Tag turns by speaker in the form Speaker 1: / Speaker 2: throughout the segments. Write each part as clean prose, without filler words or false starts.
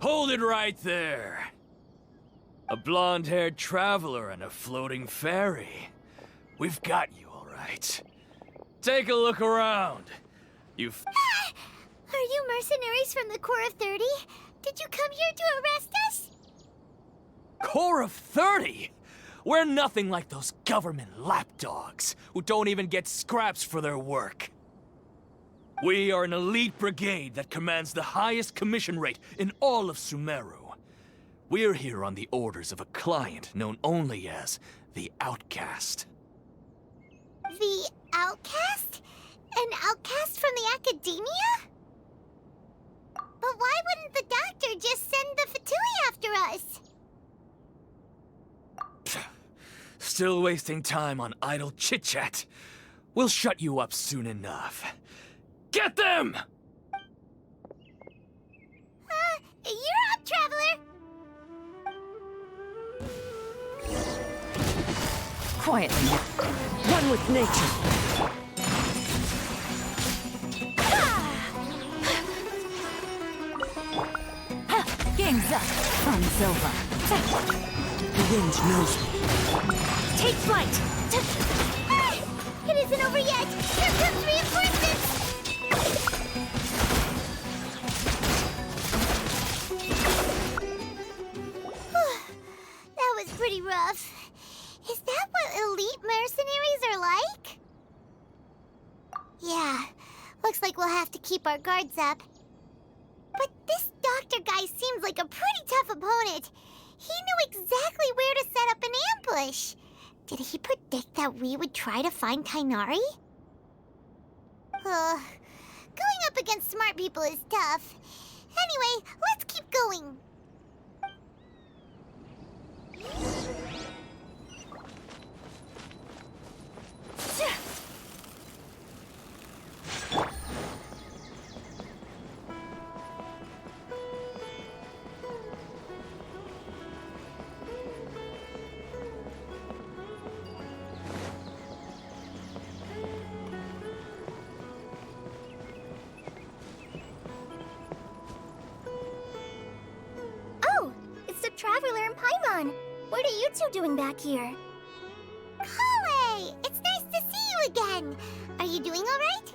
Speaker 1: Hold it right there. A blonde-haired traveler and a floating fairy. We've got you, all right. Take a look around. You've...
Speaker 2: Are you mercenaries from the Corps of 30? Did you come here to arrest us?
Speaker 1: Corps of 30? We're nothing like those government lapdogs who don't even get scraps for their work. We are an elite brigade that commands the highest commission rate in all of Sumeru. We're here on the orders of a client known only as the Outcast.
Speaker 2: The Outcast? An outcast from the academia? But why wouldn't the doctor just send the Fatui after us?
Speaker 1: Still wasting time on idle chit-chat. We'll shut you up soon enough. Get them!
Speaker 2: You're up, traveler!
Speaker 3: Quietly. One with nature. Game's up. Fun's over. The wind knows me. Take flight!
Speaker 2: It isn't over yet! Here comes reinforcements! That was pretty rough. Is that what elite mercenaries are like? Yeah, looks like we'll have to keep our guards up. But this doctor guy seems like a pretty tough opponent. He knew exactly where to set up an ambush. Did he predict that we would try to find Tighnari? Going up against smart people is tough. Anyway, let's keep going. Traveler and Paimon, what are you two doing back here? Kale! It's nice to see you again! Are you doing alright?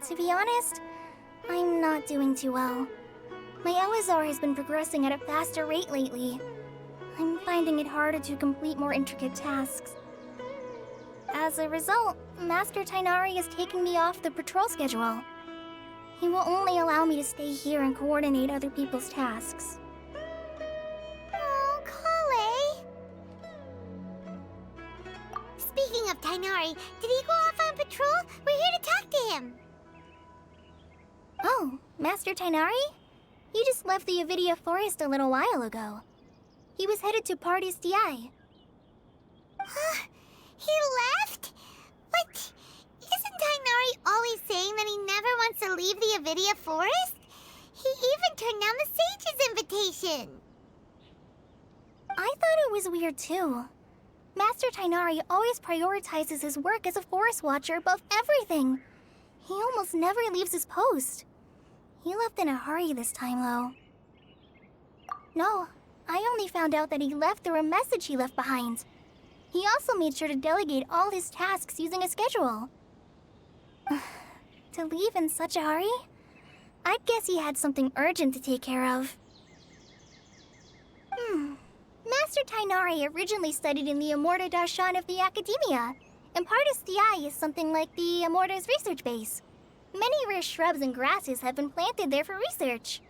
Speaker 2: To be honest, I'm not doing too well. My Elazar has been progressing at a faster rate lately. I'm finding it harder to complete more intricate tasks. As a result, Master Tighnari is taking me off the patrol schedule. He will only allow me to stay here and coordinate other people's tasks. Oh, Kale! Speaking of Tighnari, did he go off on patrol? We're here to talk to him. Oh, Master Tighnari? He just left the Avidia Forest a little while ago. He was headed to Party's DI. Huh? He left? But... isn't Tighnari always saying that he never wants to leave the Avidia Forest? He even turned down the Sage's invitation. I thought it was weird too. Master Tighnari always prioritizes his work as a forest watcher above everything. He almost never leaves his post. He left in a hurry this time though. No, I only found out that he left through a message he left behind. He also made sure to delegate all his tasks using a schedule. To leave in such a hurry? I'd guess he had something urgent to take care of. Master Tighnari originally studied in the Amorta Darshan of the Academia, and Partis DI is something like the Amorta's research base. Many rare shrubs and grasses have been planted there for research.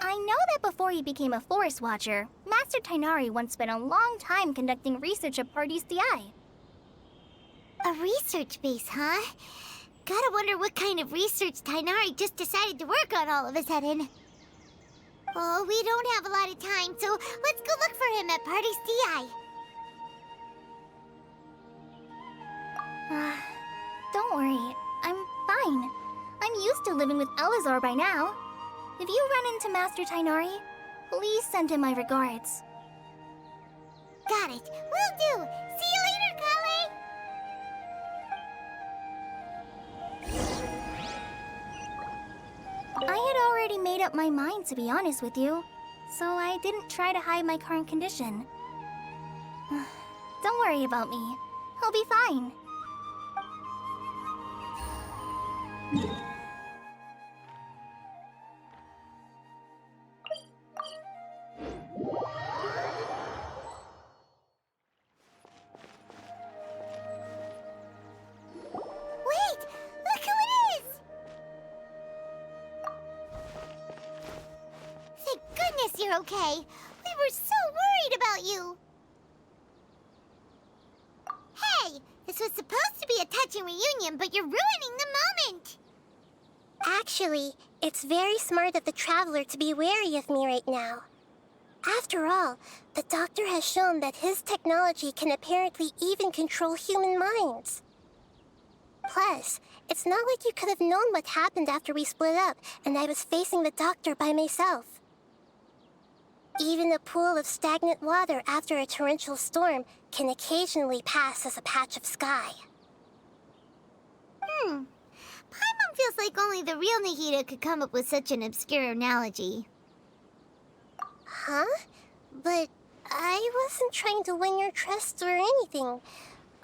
Speaker 2: I know that before he became a forest watcher, Master Tighnari once spent a long time conducting research at Partis DI. A research base, huh? Gotta wonder what kind of research Tighnari just decided to work on all of a sudden. Oh, we don't have a lot of time, so let's go look for him at Party's DI. Don't worry, I'm fine. I'm used to living with Elazar by now. If you run into Master Tighnari, please send him my regards. Got it. Will do. See you later, Kale! made up my mind, to be honest with you. So I didn't try to hide my current condition. Don't worry about me. I'll be fine.
Speaker 4: Wait! Look who it is! Thank goodness you're okay. We were so worried about you. Hey! This was supposed to be a touching reunion, but you're ruining the moment!
Speaker 2: Actually, it's very smart of the traveler to be wary of me right now. After all, the doctor has shown that his technology can apparently even control human minds. Plus, it's not like you could have known what happened after we split up and I was facing the doctor by myself. Even a pool of stagnant water after a torrential storm can occasionally pass as a patch of sky.
Speaker 4: Paimon feels like only the real Nahida could come up with such an obscure analogy.
Speaker 2: Huh? But I wasn't trying to win your trust or anything. All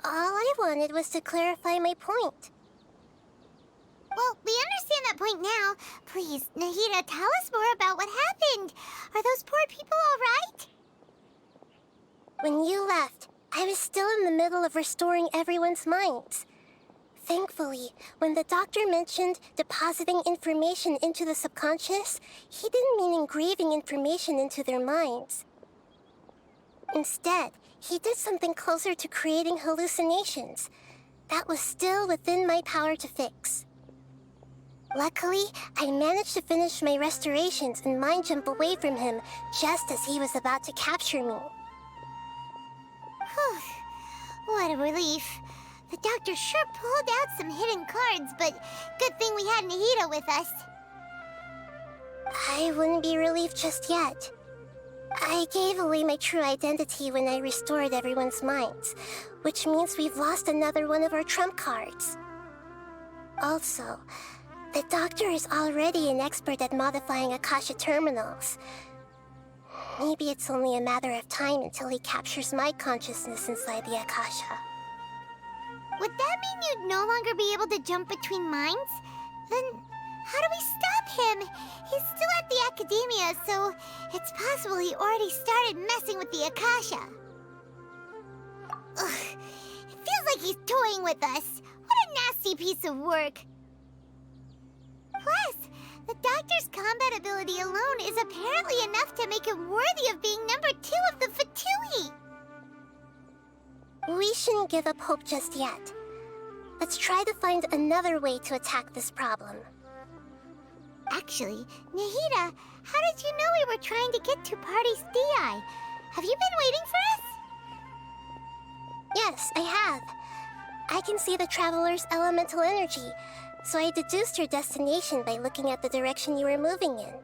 Speaker 2: I wanted was to clarify my point.
Speaker 4: Well, we understand that point now. Please, Nahida, tell us more about what happened. Are those poor people all right?
Speaker 2: When you left, I was still in the middle of restoring everyone's minds. Thankfully, when the doctor mentioned depositing information into the subconscious, he didn't mean engraving information into their minds. Instead, he did something closer to creating hallucinations. That was still within my power to fix. Luckily, I managed to finish my restorations and mind jump away from him just as he was about to capture me.
Speaker 4: Whew. What a relief. The doctor sure pulled out some hidden cards, but good thing we had Nahida with us.
Speaker 2: I wouldn't be relieved just yet. I gave away my true identity when I restored everyone's minds, which means we've lost another one of our trump cards. Also, the doctor is already an expert at modifying Akasha terminals. Maybe it's only a matter of time until he captures my consciousness inside the Akasha.
Speaker 4: Would that mean you'd no longer be able to jump between minds? Then how do we stop him? He's still at the academia, so it's possible he already started messing with the Akasha. Ugh, it feels like he's toying with us. What a nasty piece of work. Plus, the doctor's combat ability alone is apparently enough to make him worthy of being number 2 of the Fatui.
Speaker 2: We shouldn't give up hope just yet. Let's try to find another way to attack this problem.
Speaker 4: Actually, Nahida, how did you know we were trying to get to Party's DI? Have you been waiting for us?
Speaker 2: Yes, I have. I can see the traveler's elemental energy, so I deduced your destination by looking at the direction you were moving in.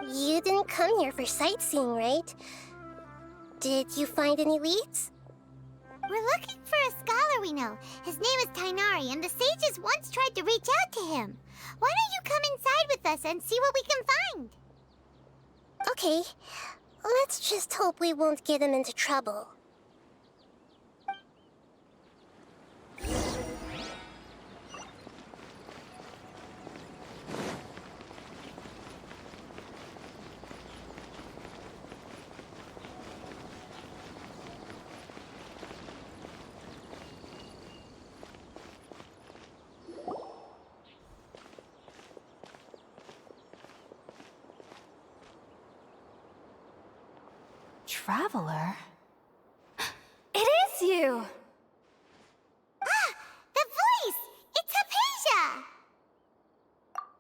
Speaker 2: You didn't come here for sightseeing, right? Did you find any leads?
Speaker 4: We're looking for a scholar we know. His name is Tighnari, and the sages once tried to reach out to him. Why don't you come inside with us and see what we can find?
Speaker 2: Okay, let's just hope we won't get him into trouble.
Speaker 3: Traveler? It is you!
Speaker 4: Ah! The voice! It's Haypasia!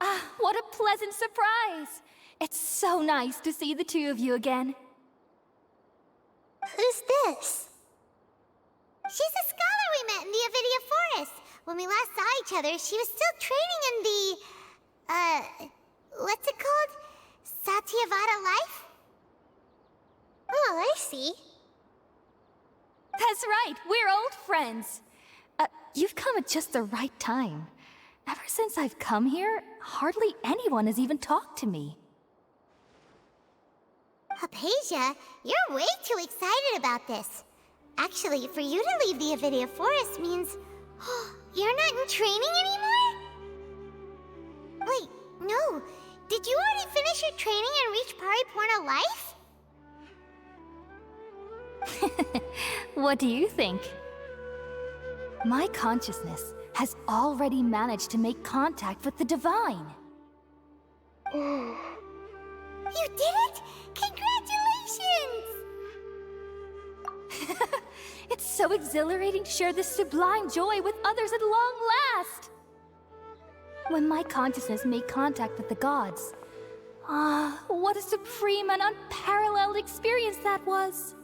Speaker 3: Ah, what a pleasant surprise! It's so nice to see the two of you again.
Speaker 2: Who's this?
Speaker 4: She's a scholar we met in the Avidia Forest. When we last saw each other, she was still training in the... what's it called? Satyavada life?
Speaker 2: Oh, I see.
Speaker 3: That's right, we're old friends. You've come at just the right time. Ever since I've come here, hardly anyone has even talked to me.
Speaker 4: Haypasia, you're way too excited about this. Actually, for you to leave the Avidia Forest means... you're not in training anymore? Wait, no. Did you already finish your training and reach Pariporna life?
Speaker 3: What do you think? My consciousness has already managed to make contact with the divine.
Speaker 4: You did it! Congratulations!
Speaker 3: It's so exhilarating to share this sublime joy with others at long last! When my consciousness made contact with the gods, what a supreme and unparalleled experience that was!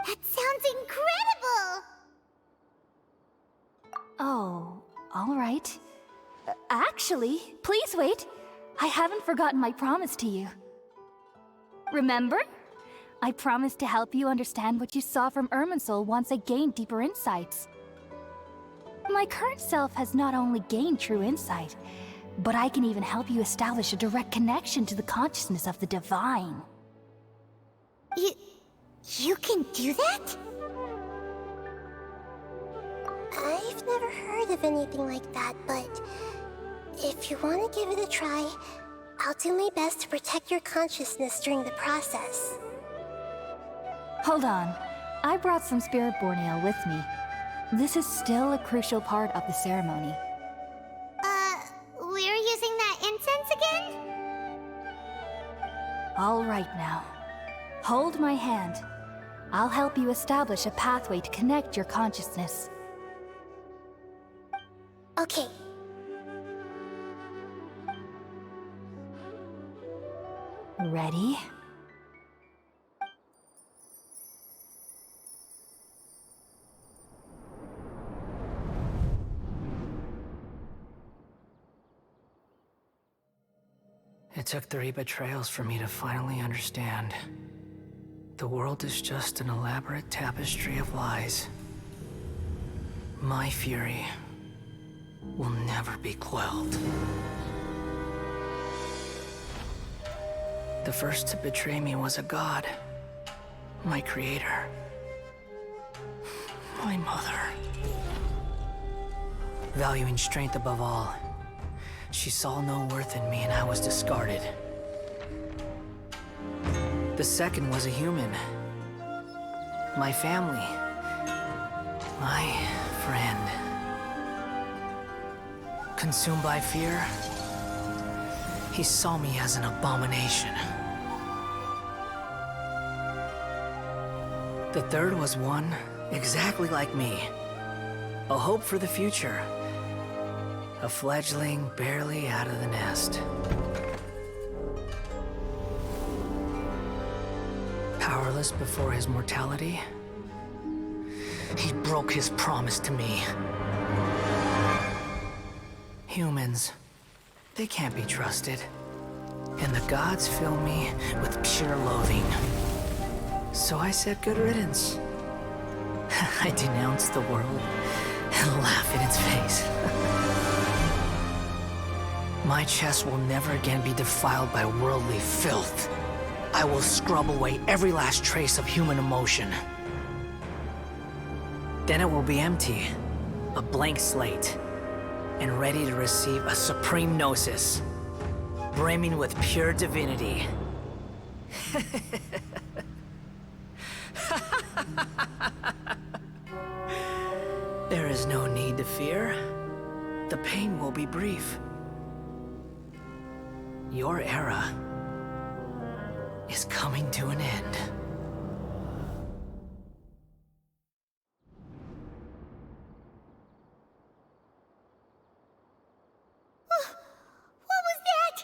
Speaker 4: That sounds incredible!
Speaker 3: Oh, all right. Actually, please wait. I haven't forgotten my promise to you. Remember? I promised to help you understand what you saw from Irminsul once I gained deeper insights. My current self has not only gained true insight, but I can even help you establish a direct connection to the consciousness of the divine.
Speaker 4: You can do that? I've never heard of anything like that, but if you want to give it a try, I'll do my best to protect your consciousness during the process.
Speaker 3: Hold on. I brought some spirit-born ale with me. This is still a crucial part of the ceremony.
Speaker 4: We're using that incense again?
Speaker 3: All right now. Hold my hand. I'll help you establish a pathway to connect your consciousness.
Speaker 4: Okay.
Speaker 3: Ready?
Speaker 5: It took 3 betrayals for me to finally understand. The world is just an elaborate tapestry of lies. My fury will never be quelled. The first to betray me was a god. My creator. My mother. Valuing strength above all, she saw no worth in me and I was discarded. The second was a human. My family. My friend. Consumed by fear, he saw me as an abomination. The third was one exactly like me. A hope for the future. A fledgling barely out of the nest. Powerless before his mortality, he broke his promise to me. Humans, they can't be trusted. And the gods fill me with pure loathing. So I said good riddance. I denounced the world and laugh in its face. My chest will never again be defiled by worldly filth. I will scrub away every last trace of human emotion. Then it will be empty, a blank slate, and ready to receive a supreme gnosis, brimming with pure divinity. There is no need to fear. The pain will be brief. Your era is coming to an end.
Speaker 4: What was that?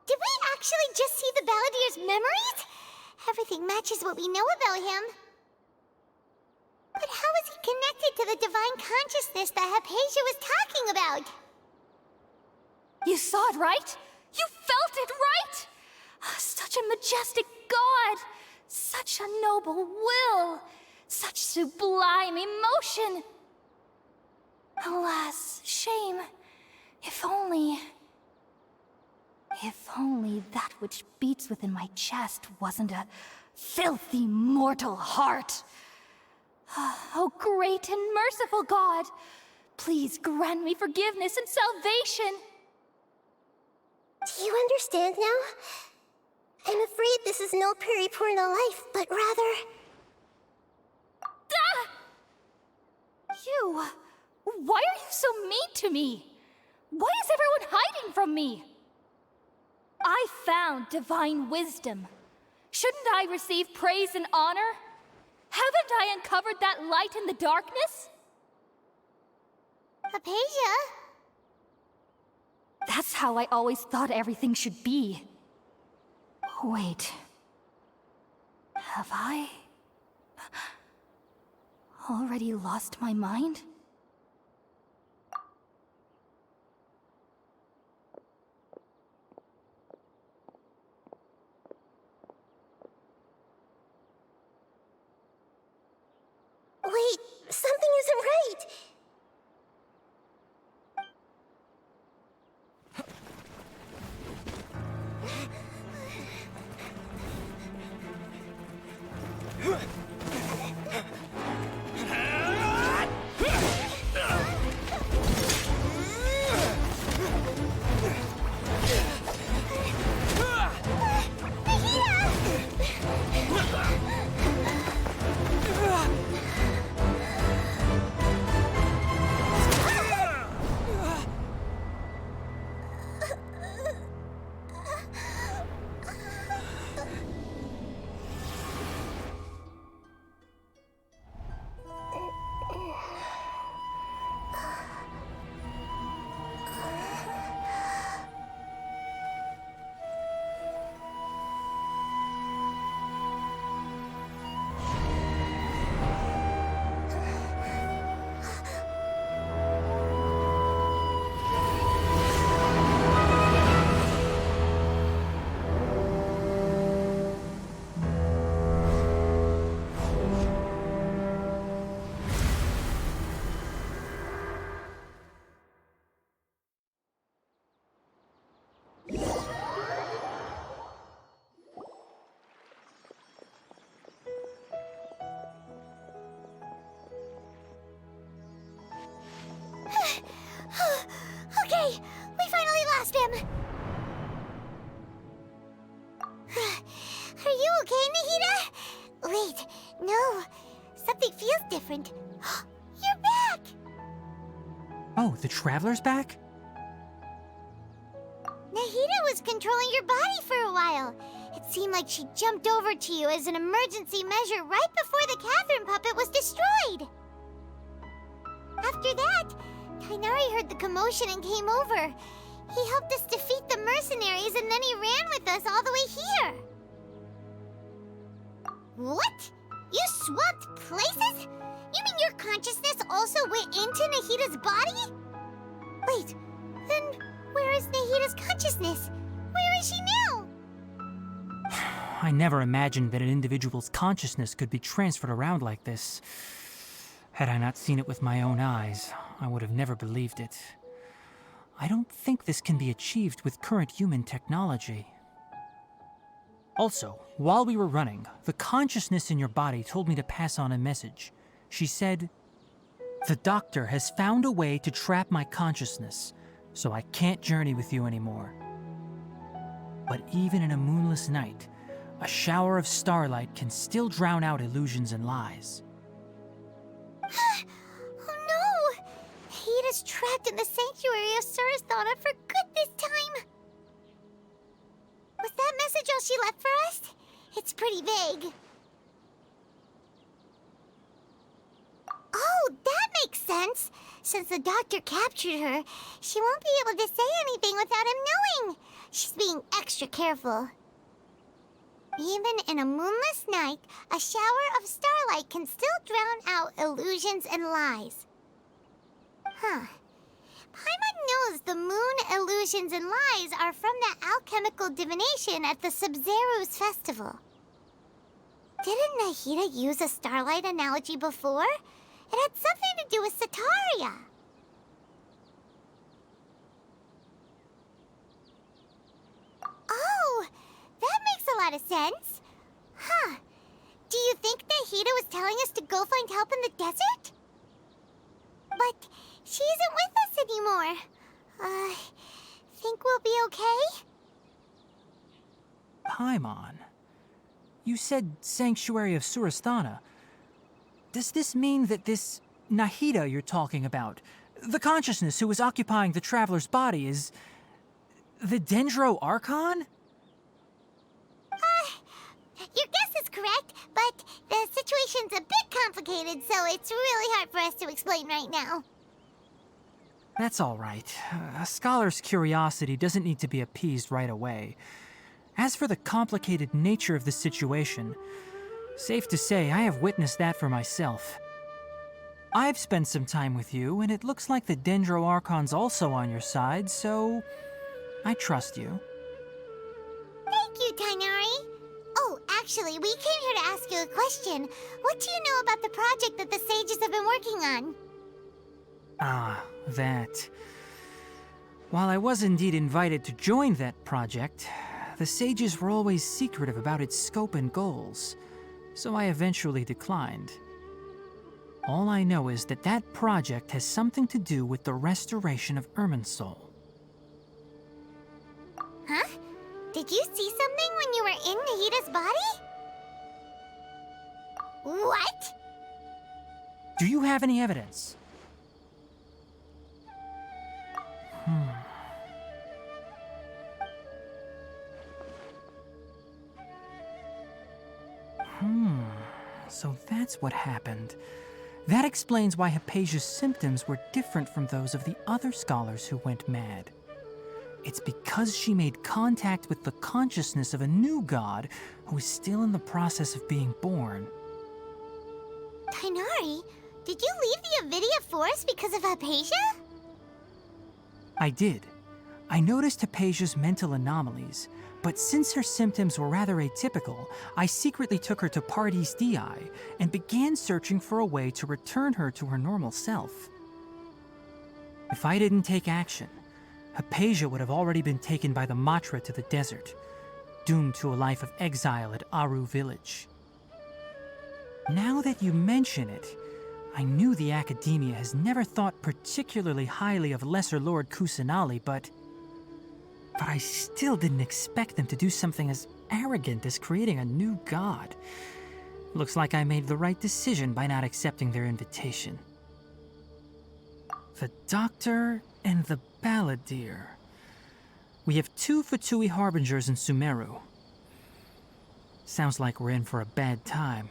Speaker 4: Did we actually just see the Balladeer's memories? Everything matches what we know about him. But how is he connected to the divine consciousness that Haypasia was talking about?
Speaker 3: You saw it, right? You felt it, right? Such a majestic god! Such a noble will! Such sublime emotion! Alas, shame. If only that which beats within my chest wasn't a filthy mortal heart. Oh, great and merciful God, please grant me forgiveness and salvation.
Speaker 2: Do you understand now? I'm afraid this is no Purna life, but rather...
Speaker 3: Ah! You... Why are you so mean to me? Why is everyone hiding from me? I found divine wisdom. Shouldn't I receive praise and honor? Haven't I uncovered that light in the darkness?
Speaker 4: Hypasia?
Speaker 3: That's how I always thought everything should be. Wait. Have I... already lost my mind?
Speaker 2: Wait, something isn't right! Okay, we finally lost him! Are you okay, Nahida? Wait, no. Something feels different. You're back!
Speaker 6: Oh, the Traveler's back?
Speaker 4: Nahida was controlling your body for a while. It seemed like she jumped over to you as an emergency measure right before the Catherine puppet was destroyed. After that, Tighnari heard the commotion and came over. He helped us defeat the mercenaries and then he ran with us all the way here. What? You swapped places? You mean your consciousness also went into Nahida's body? Wait, then where is Nahida's consciousness? Where is she now?
Speaker 6: I never imagined that an individual's consciousness could be transferred around like this. Had I not seen it with my own eyes, I would have never believed it. I don't think this can be achieved with current human technology. Also, while we were running, the consciousness in your body told me to pass on a message. She said, "The doctor has found a way to trap my consciousness, so I can't journey with you anymore." But even in a moonless night, a shower of starlight can still drown out illusions and lies.
Speaker 4: Oh no! Nahida's trapped in the sanctuary of Sarathana for good this time. Was that message all she left for us? It's pretty vague. Oh, that makes sense. Since the doctor captured her, she won't be able to say anything without him knowing. She's being extra careful. Even in a moonless night, a shower of starlight can still drown out illusions and lies. Huh. Paimon knows the moon illusions and lies are from the alchemical divination at the Sub-Zeru's festival. Didn't Nahida use a starlight analogy before? It had something to do with Sataria. lot of sense. Huh. Do you think Nahida was telling us to go find help in the desert? But she isn't with us anymore. Think we'll be okay?
Speaker 6: Paimon, you said Sanctuary of Surasthana. Does this mean that this Nahida you're talking about, the consciousness who is occupying the traveler's body, is the Dendro Archon?
Speaker 4: Your guess is correct, but the situation's a bit complicated, so it's really hard for us to explain right now.
Speaker 6: That's all right. A scholar's curiosity doesn't need to be appeased right away. As for the complicated nature of the situation, safe to say I have witnessed that for myself. I've spent some time with you, and it looks like the Dendro Archon's also on your side, so I trust you.
Speaker 4: Thank you, Tighnari. Oh, actually, we came here to ask you a question. What do you know about the project that the sages have been working on?
Speaker 6: Ah, that. While I was indeed invited to join that project, the sages were always secretive about its scope and goals, so I eventually declined. All I know is that that project has something to do with the restoration of Irminsul.
Speaker 4: Huh? Did you see something when you were in Nahida's body? What?
Speaker 6: Do you have any evidence? So that's what happened. That explains why Hypasia's symptoms were different from those of the other scholars who went mad. It's because she made contact with the consciousness of a new god who is still in the process of being born.
Speaker 4: Tighnari, did you leave the Avidia Forest because of Hypatia?
Speaker 6: I did. I noticed Hypasia's mental anomalies, but since her symptoms were rather atypical, I secretly took her to Pardes Dii and began searching for a way to return her to her normal self. If I didn't take action, Hypatia would have already been taken by the Matra to the desert, doomed to a life of exile at Aaru village. Now that you mention it, I knew the Academia has never thought particularly highly of Lesser Lord Kusanali, but I still didn't expect them to do something as arrogant as creating a new god. Looks like I made the right decision by not accepting their invitation. The Doctor and the Balladeer. We have 2 Fatui Harbingers in Sumeru. Sounds like we're in for a bad time.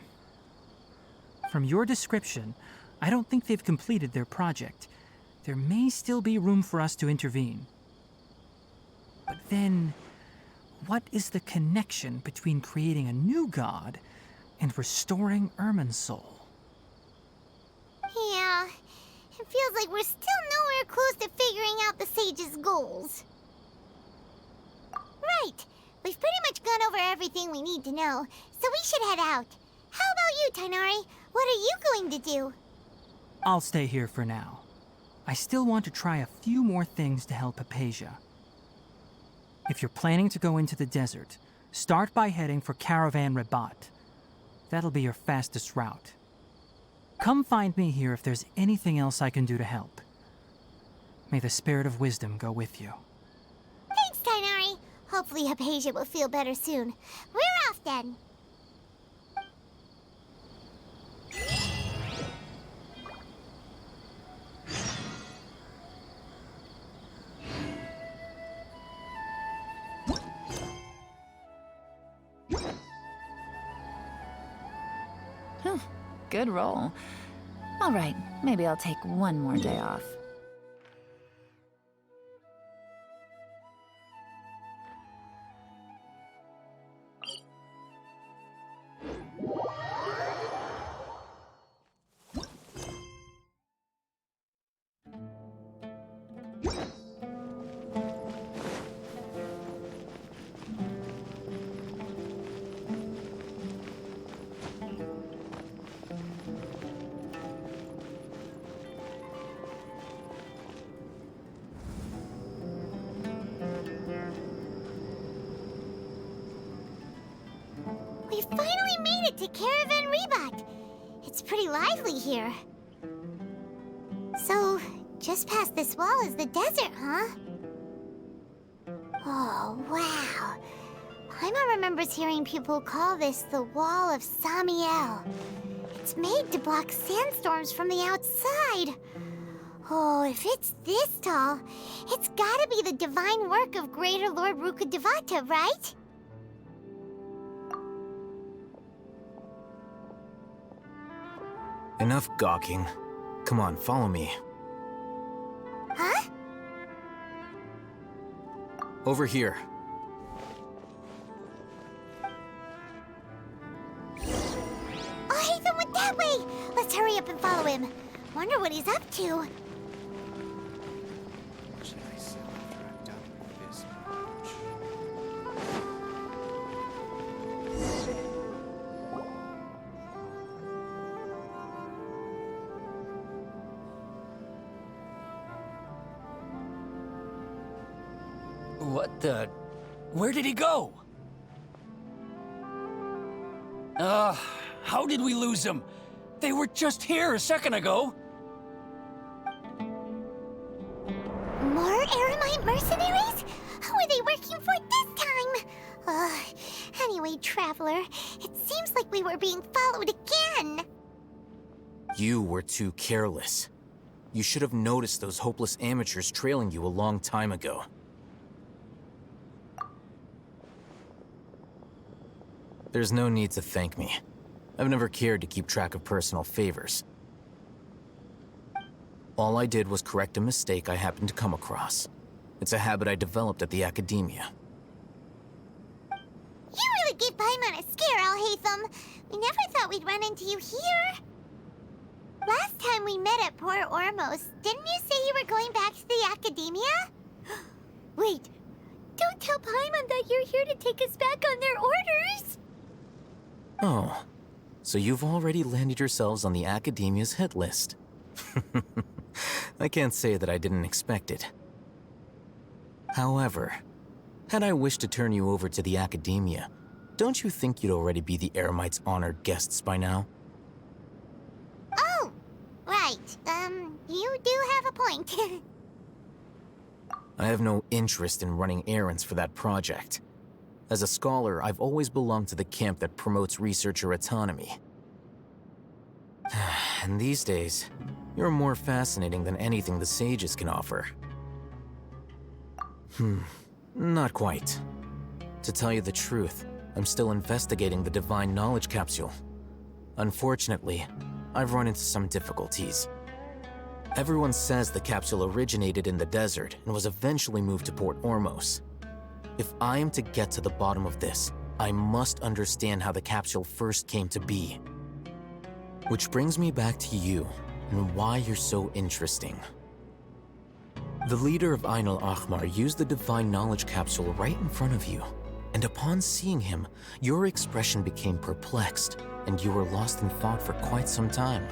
Speaker 6: From your description, I don't think they've completed their project. There may still be room for us to intervene. But then, what is the connection between creating a new god and restoring Irminsul?
Speaker 4: Yeah, it feels like we're still nowhere close to figuring out the sage's goals. Right, we've pretty much gone over everything we need to know, so we should head out. How about you, Tighnari? What are you going to do?
Speaker 6: I'll stay here for now. I still want to try a few more things to help Hypatia. If you're planning to go into the desert, start by heading for Caravan Ribat. That'll be your fastest route. Come find me here if there's anything else I can do to help. May the spirit of wisdom go with you.
Speaker 4: Thanks, Tighnari. Hopefully Hypatia will feel better soon. We're off then.
Speaker 7: Good roll. All right, maybe I'll take one more day off.
Speaker 4: finally made it to Caravan Ribat. It's pretty lively here. So, just past this wall is the desert, huh? Oh, wow. Paimon remembers hearing people call this the Wall of Samiel. It's made to block sandstorms from the outside. Oh, if it's this tall, it's gotta be the divine work of Greater Lord Rukkhadevata, right?
Speaker 8: Enough gawking. Come on, follow me.
Speaker 4: Huh?
Speaker 8: Over here.
Speaker 4: Oh, Haytham went that way! Let's hurry up and follow him. Wonder what he's up to.
Speaker 1: What the... Where did he go? How did we lose him? They were just here a second ago.
Speaker 4: More Aramite mercenaries? Who are they working for this time? Anyway, Traveler, it seems like we were being followed again.
Speaker 8: You were too careless. You should have noticed those hopeless amateurs trailing you a long time ago. There's no need to thank me. I've never cared to keep track of personal favors. All I did was correct a mistake I happened to come across. It's a habit I developed at the academia.
Speaker 4: You really gave Paimon a scare, Al-Haytham. We never thought we'd run into you here. Last time we met at Port Ormos, didn't you say you were going back to the academia? Wait, don't tell Paimon that you're here to take us back on their orders!
Speaker 8: Oh, so you've already landed yourselves on the academia's hit list. I can't say that I didn't expect it. However, had I wished to turn you over to the academia, don't you think you'd already be the Eremites' honored guests by now?
Speaker 4: Oh, right. You do have a point.
Speaker 8: I have no interest in running errands for that project. As a scholar, I've always belonged to the camp that promotes researcher autonomy. And these days, you're more fascinating than anything the sages can offer. Not quite. To tell you the truth, I'm still investigating the Divine Knowledge Capsule. Unfortunately, I've run into some difficulties. Everyone says the capsule originated in the desert and was eventually moved to Port Ormos. If I am to get to the bottom of this, I must understand how the capsule first came to be. Which brings me back to you and why you're so interesting. The leader of Ain al-Ahmar used the Divine Knowledge Capsule right in front of you, and upon seeing him, your expression became perplexed, and you were lost in thought for quite some time.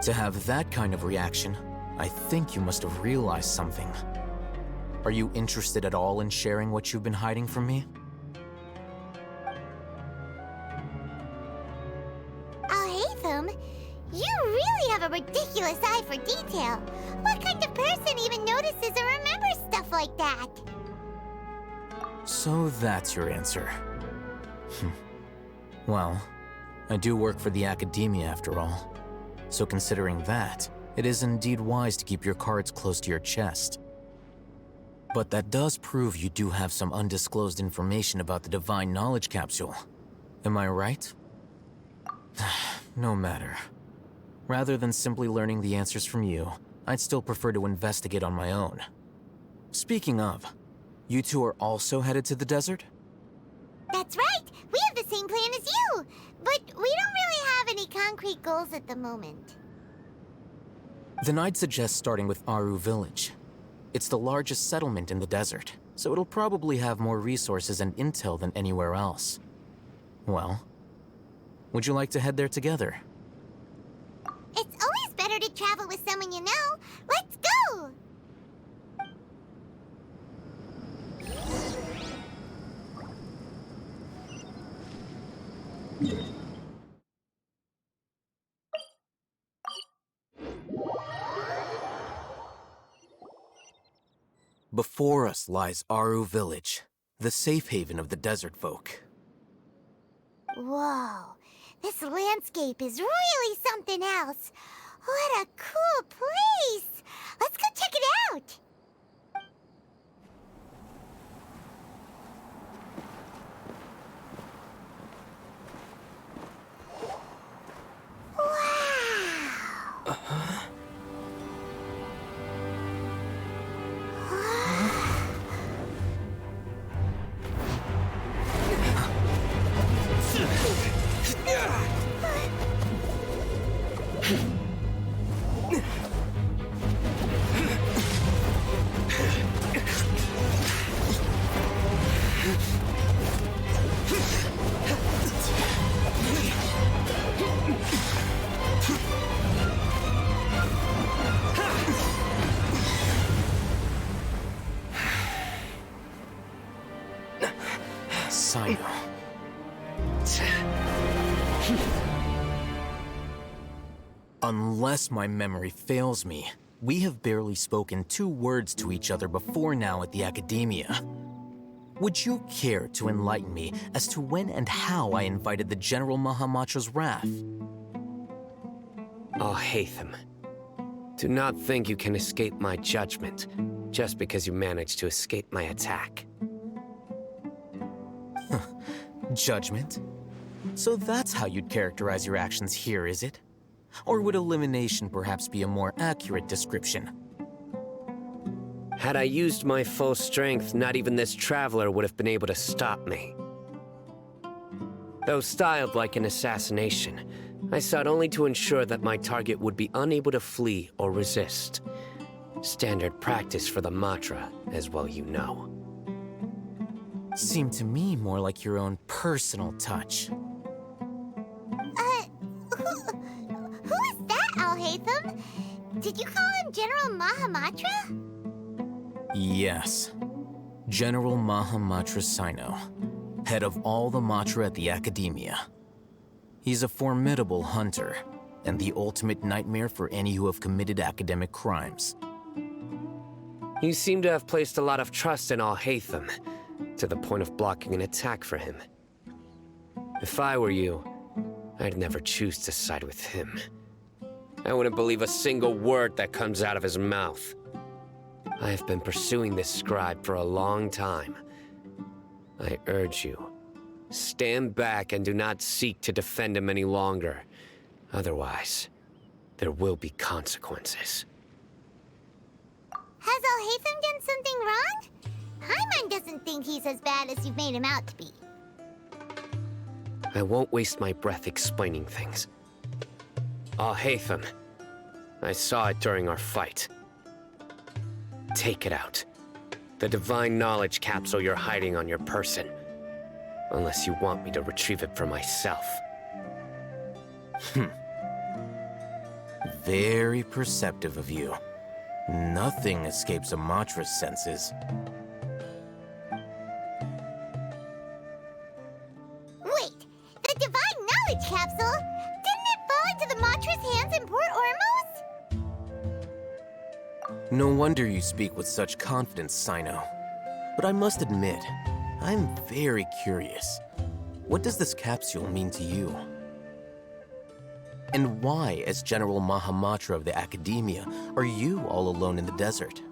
Speaker 8: To have that kind of reaction, I think you must have realized something. Are you interested at all in sharing what you've been hiding from me?
Speaker 4: Al-Haytham, you really have a ridiculous eye for detail. What kind of person even notices or remembers stuff like that?
Speaker 8: So that's your answer. Well, I do work for the academia after all. So considering that, it is indeed wise to keep your cards close to your chest. But that does prove you do have some undisclosed information about the Divine Knowledge Capsule. Am I right? No matter. Rather than simply learning the answers from you, I'd still prefer to investigate on my own. Speaking of, you two are also headed to the desert?
Speaker 4: That's right! We have the same plan as you! But we don't really have any concrete goals at the moment.
Speaker 8: Then I'd suggest starting with Aaru Village. It's the largest settlement in the desert, so it'll probably have more resources and intel than anywhere else. Well, would you like to head there together?
Speaker 4: It's always better to travel with someone you know. Let's go!
Speaker 8: Before us lies Aaru village, the safe haven of the desert folk.
Speaker 4: Whoa, this landscape is really something else. What a cool place! Let's go check it out!
Speaker 8: Cyno. Unless my memory fails me, we have barely spoken 2 words to each other before now at the Academia. Would you care to enlighten me as to when and how I invited the General Mahamatra's wrath?
Speaker 9: Oh, Haytham. Do not think you can escape my judgment just because you managed to escape my attack.
Speaker 8: Judgment? So that's how you'd characterize your actions here, is it? Or would elimination perhaps be a more accurate description?
Speaker 9: Had I used my full strength, not even this traveler would have been able to stop me. Though styled like an assassination, I sought only to ensure that my target would be unable to flee or resist. Standard practice for the Matra, as well you know.
Speaker 8: Seemed to me more like your own personal touch.
Speaker 4: Who is that, Al-Haytham? Did you call him General Mahamatra?
Speaker 8: Yes. General Mahamatra Cyno, head of all the Matra at the Academia. He's a formidable hunter, and the ultimate nightmare for any who have committed academic crimes.
Speaker 9: You seem to have placed a lot of trust in Al-Haytham, to the point of blocking an attack for him. If I were you, I'd never choose to side with him. I wouldn't believe a single word that comes out of his mouth. I have been pursuing this scribe for a long time. I urge you, stand back and do not seek to defend him any longer. Otherwise, there will be consequences.
Speaker 4: Has Al-Haytham done something wrong? Paimon doesn't think he's as bad as you've made him out to be.
Speaker 9: I won't waste my breath explaining things. Al-Haytham, I saw it during our fight. Take it out. The divine knowledge capsule you're hiding on your person. Unless you want me to retrieve it for myself.
Speaker 8: Very perceptive of you. Nothing escapes a Matra's senses.
Speaker 4: Wait, the divine knowledge capsule? Didn't it fall into the Matra's hands in Port Ormos?
Speaker 8: No wonder you speak with such confidence, Cyno. But I must admit, I'm very curious. What does this capsule mean to you? And why, as General Mahamatra of the Academia, are you all alone in the desert?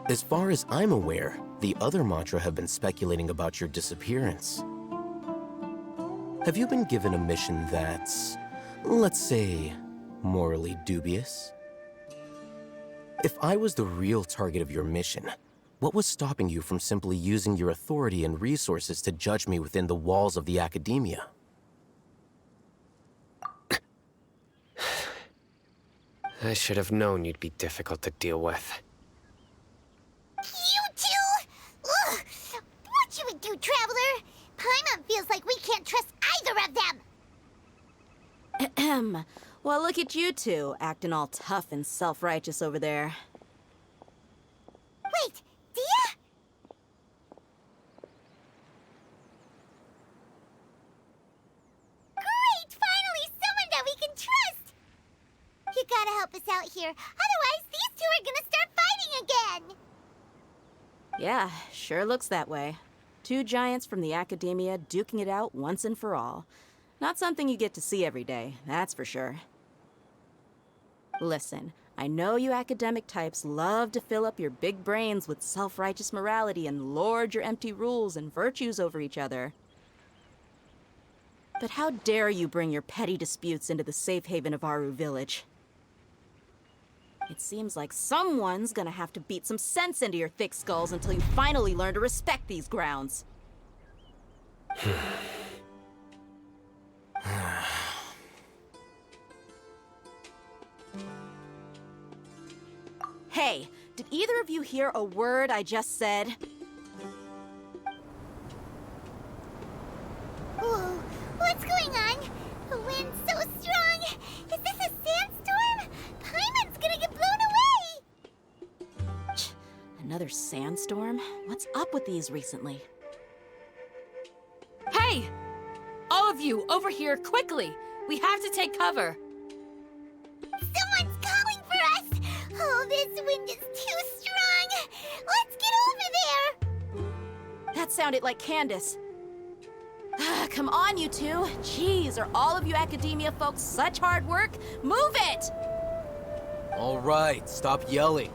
Speaker 8: As far as I'm aware, the other Matra have been speculating about your disappearance. Have you been given a mission that's, let's say, morally dubious? If I was the real target of your mission, what was stopping you from simply using your authority and resources to judge me within the walls of the Academia?
Speaker 9: I should have known you'd be difficult to deal with.
Speaker 4: You two? Ugh! What should we do, Traveler? Paimon feels like we can't trust either of them!
Speaker 10: Ahem. Well, look at you two, acting all tough and self-righteous over there.
Speaker 4: Wait, Dia? Great! Finally, someone that we can trust! You gotta help us out here, otherwise these two are gonna start fighting again!
Speaker 10: Yeah, sure looks that way. Two giants from the academia duking it out once and for all. Not something you get to see every day, that's for sure. Listen, I know you academic types love to fill up your big brains with self-righteous morality and lord your empty rules and virtues over each other. But how dare you bring your petty disputes into the safe haven of Aaru village? It seems like someone's gonna have to beat some sense into your thick skulls until you finally learn to respect these grounds. Hey, did either of you hear a word I just said?
Speaker 4: Whoa, what's going on? The wind's so strong! Is this a sandstorm? Paimon's gonna get blown away!
Speaker 10: Another sandstorm? What's up with these recently?
Speaker 3: Hey! All of you, over here, quickly! We have to take cover!
Speaker 4: Someone's calling for us! Oh, this wind is too strong! Let's get over there!
Speaker 10: That sounded like Candace. Come on, you two. Jeez, are all of you academia folks such hard work? Move it!
Speaker 8: All right, stop yelling.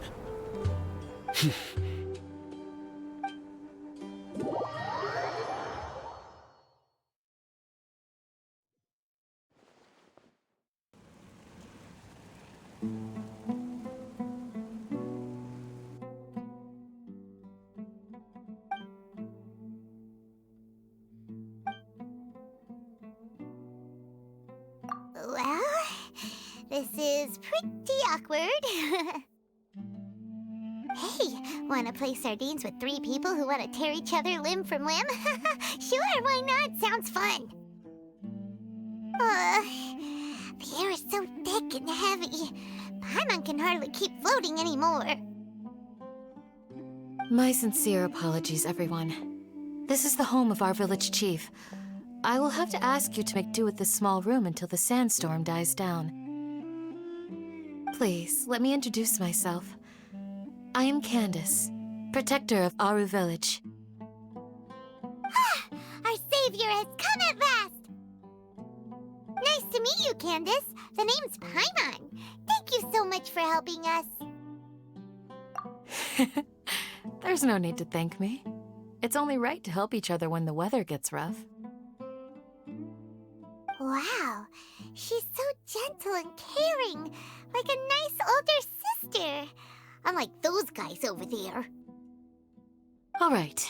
Speaker 4: Well, this is pretty awkward. Hey, wanna play sardines with three people who wanna tear each other limb from limb? Sure, why not? Sounds fun. The air is so thick and heavy. Paimon can hardly keep floating anymore.
Speaker 7: My sincere apologies, everyone. This is the home of our village chief. I will have to ask you to make do with this small room until the sandstorm dies down. Please, let me introduce myself. I am Candace, protector of Aaru village.
Speaker 4: Our savior has come at last! Nice to meet you, Candace. The name's Paimon. Thank you so much for helping us.
Speaker 7: There's no need to thank me. It's only right to help each other when the weather gets rough.
Speaker 4: Wow, she's so gentle and caring, like a nice older sister. Unlike those guys over there.
Speaker 7: All right.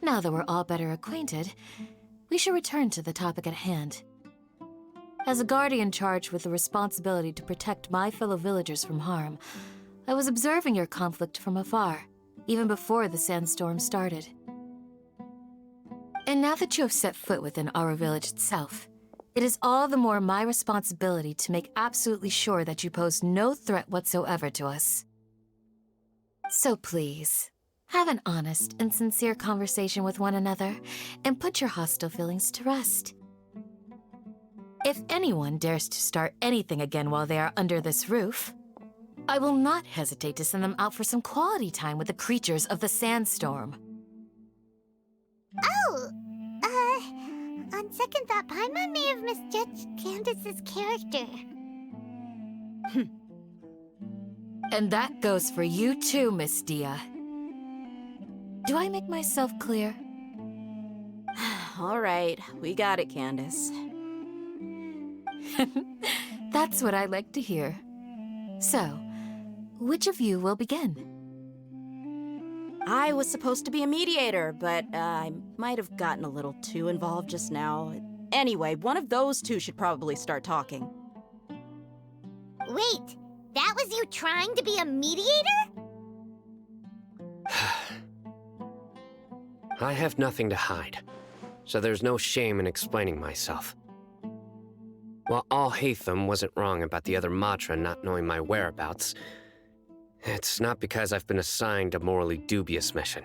Speaker 7: Now that we're all better acquainted, we should return to the topic at hand. As a guardian charged with the responsibility to protect my fellow villagers from harm, I was observing your conflict from afar, even before the sandstorm started. And now that you have set foot within Aaru village itself, it is all the more my responsibility to make absolutely sure that you pose no threat whatsoever to us. So please, have an honest and sincere conversation with one another and put your hostile feelings to rest. If anyone dares to start anything again while they are under this roof, I will not hesitate to send them out for some quality time with the creatures of the sandstorm.
Speaker 4: Oh, on second thought, Paimon may have misjudged Candace's character.
Speaker 7: And that goes for you too, Miss Dia. Do I make myself clear?
Speaker 10: All right, we got it, Candace.
Speaker 7: That's what I like to hear. So, which of you will begin?
Speaker 10: I was supposed to be a mediator, but I might have gotten a little too involved just now. Anyway, one of those two should probably start talking.
Speaker 4: Wait, that was you trying to be a mediator?
Speaker 9: I have nothing to hide, so there's no shame in explaining myself. While all Haytham wasn't wrong about the other Matra not knowing my whereabouts, it's not because I've been assigned a morally dubious mission.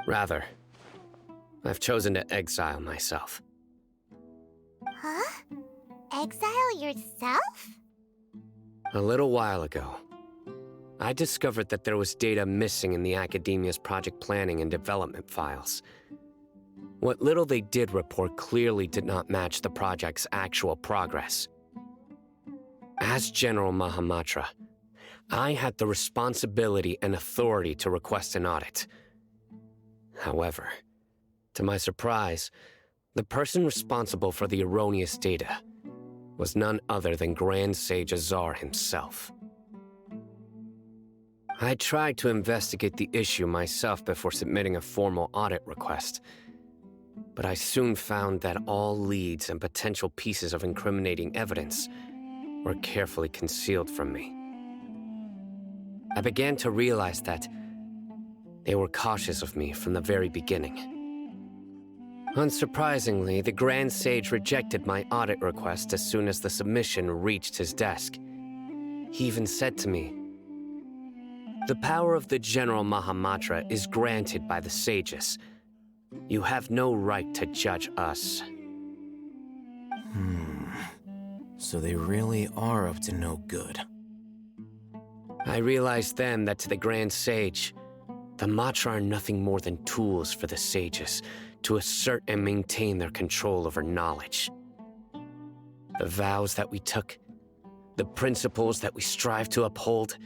Speaker 9: Rather, I've chosen to exile myself.
Speaker 4: Huh? Exile yourself?
Speaker 9: A little while ago, I discovered that there was data missing in the Academia's project planning and development files. What little they did report clearly did not match the project's actual progress. As General Mahamatra, I had the responsibility and authority to request an audit. However, to my surprise, the person responsible for the erroneous data was none other than Grand Sage Azar himself. I tried to investigate the issue myself before submitting a formal audit request, but I soon found that all leads and potential pieces of incriminating evidence were carefully concealed from me. I began to realize that they were cautious of me from the very beginning. Unsurprisingly, the Grand Sage rejected my audit request as soon as the submission reached his desk. He even said to me, "The power of the General Mahamatra is granted by the sages. You have no right to judge us."
Speaker 8: So they really are up to no good.
Speaker 9: I realized then that to the Grand Sage, the Matra are nothing more than tools for the sages to assert and maintain their control over knowledge. The vows that we took, the principles that we strive to uphold,